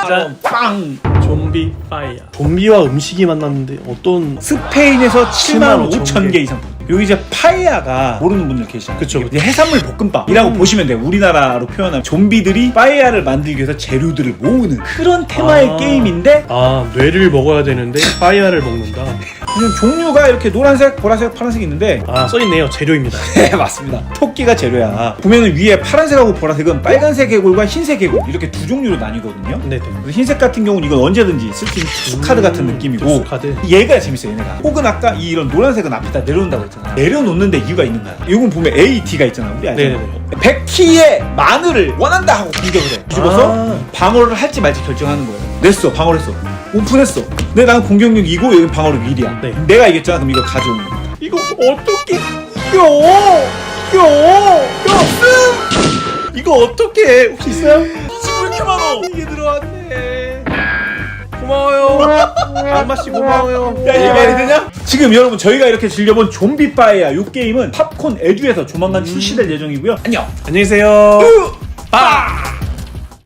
짠. 빵. 좀비 파이어. 좀비와 음식이 만났는데 어떤 스페인에서 75,000개 75,000개 이상. 여기 이제 파에야가 모르는 분들 계시잖아요. 그쵸. 이게 해산물 볶음밥이라고 보시면 돼요. 우리나라로 표현하면 좀비들이 파에야를 만들기 위해서 재료들을 모으는 그런 테마의 게임인데 뇌를 먹어야 되는데 파이어를 먹는다. 지금 종류가 이렇게 노란색, 보라색, 파란색 있는데 써있네요. 재료입니다. 네, 맞습니다. 토끼가 재료야. 보면은 위에 파란색하고 보라색은 빨간색 해골과 흰색 해골 이렇게 두 종류로 나뉘거든요. 네네. 그래서 흰색 같은 경우는 이건 언제든지 쓸 수 있는 특수카드 같은 느낌이고 특수카드. 얘가 재밌어요. 얘네가 혹은 아까 이런 노란색은 앞에다 내려놓는다고 했잖아. 내려놓는데 이유가 있는 거야. 이건 보면 A, D가 있잖아. 우리 알잖아. 네네네. 100키의 마늘을 원한다 하고 공격을 해. 뒤집어서 방어를 할지 말지 결정하는 거예요. 냈어. 방어를 했어. 오픈했어. 근데 나는 공격력 2고 여기 방어력 1이야. 네. 내가 이겼잖아. 그럼 이거 가져오는 겁니다. 이거 어떻게 이거 어떻게 혹시 있어요? 지금 왜 이렇게 많아? 이게 들어왔네. 고마워요. 악마씨 고마워요. 야, 이게 말이 되냐? 지금 여러분 저희가 이렇게 즐겨본 좀비 파이어 이 게임은 팝콘 에듀에서 조만간 출시될 예정이고요. 안녕. 안녕히 계세요. 빠!